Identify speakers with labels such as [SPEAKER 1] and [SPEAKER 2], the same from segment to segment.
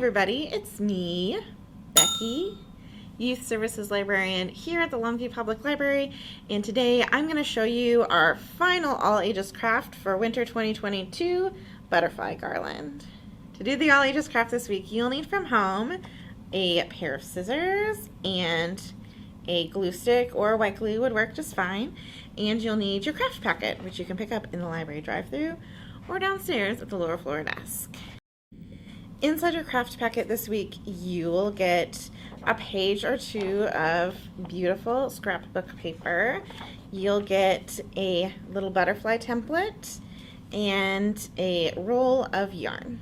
[SPEAKER 1] everybody, it's me, Becky, Youth Services Librarian here at the Longview Public Library, and today I'm going to show you our final all ages craft for winter 2022, Butterfly Garland. To do the all ages craft this week, you'll need from home a pair of scissors and a glue stick or white glue would work just fine, and you'll need your craft packet, which you can pick up in the library drive-thru or downstairs at the lower floor desk. Inside your craft packet this week, you will get a page or two of beautiful scrapbook paper. You'll get a little butterfly template and a roll of yarn.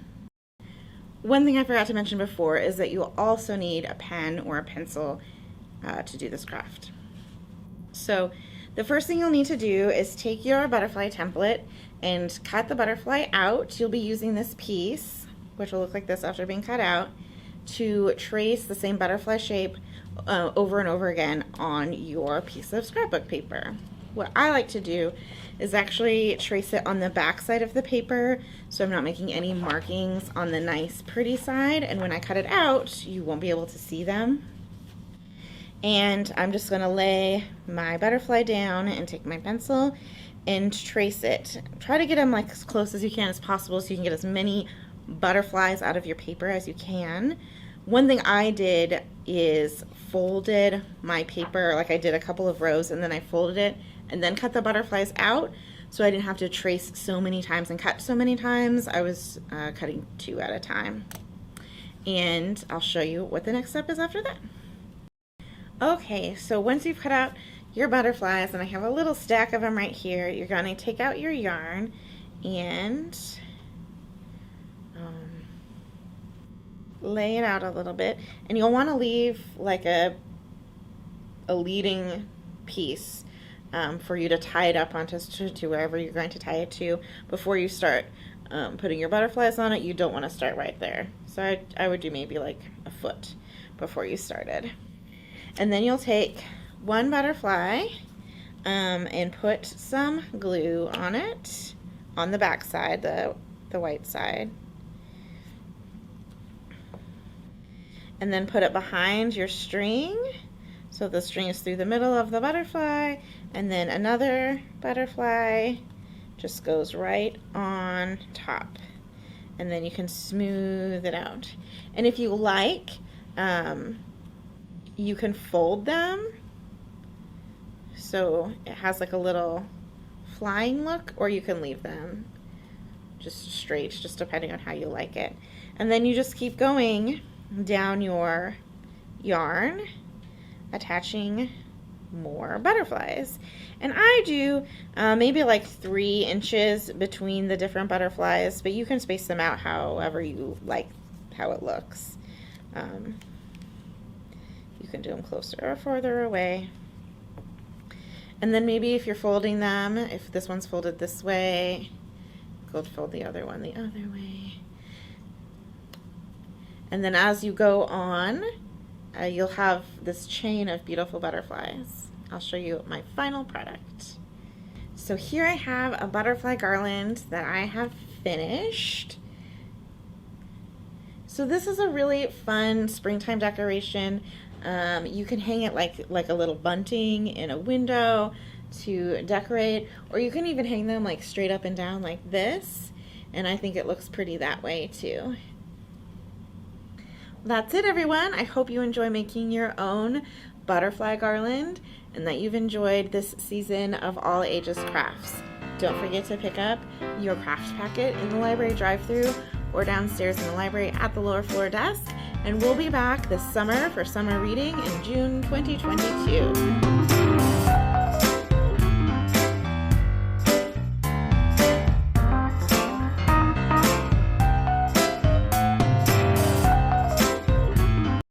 [SPEAKER 1] One thing I forgot to mention before is that you'll also need a pen or a pencil to do this craft. So the first thing you'll need to do is take your butterfly template and cut the butterfly out. You'll be using this piece, which will look like this after being cut out, to trace the same butterfly shape over and over again on your piece of scrapbook paper. What I like to do is actually trace it on the back side of the paper, so I'm not making any markings on the nice pretty side, and when I cut it out you won't be able to see them. And I'm just going to lay my butterfly down and take my pencil and trace it. Try to get them like as close as you can as possible so you can get as many butterflies out of your paper as you can. One thing I did is folded my paper, like I did a couple of rows and then I folded it and then cut the butterflies out so I didn't have to trace so many times and cut so many times. I was cutting two at a time. And I'll show you what the next step is after that. Okay, so once you've cut out your butterflies, and I have a little stack of them right here, you're going to take out your yarn and lay it out a little bit, and you'll want to leave like a leading piece for you to tie it up onto to wherever you're going to tie it to before you start putting your butterflies on it. You don't want to start right there, so I would do maybe like a foot before you started. And then you'll take one butterfly and put some glue on it on the back side, the white side, and then put it behind your string so the string is through the middle of the butterfly, and then another butterfly just goes right on top, and then you can smooth it out. And if you like, you can fold them so it has like a little flying look, or you can leave them just straight, just depending on how you like it. And then you just keep going down your yarn, attaching more butterflies. And I do maybe like 3 inches between the different butterflies, but you can space them out however you like how it looks. You can do them closer or further away. And then maybe if you're folding them, if this one's folded this way, go fold the other one the other way. And then as you go on, you'll have this chain of beautiful butterflies. I'll show you my final product. So here I have a butterfly garland that I have finished. So this is a really fun springtime decoration. You can hang it like a little bunting in a window to decorate, or you can even hang them like straight up and down like this, and I think it looks pretty that way too. That's it, everyone. I hope you enjoy making your own butterfly garland and that you've enjoyed this season of all ages crafts. Don't forget to pick up your craft packet in the library drive-thru or downstairs in the library at the lower floor desk, and we'll be back this summer for summer reading in June 2022.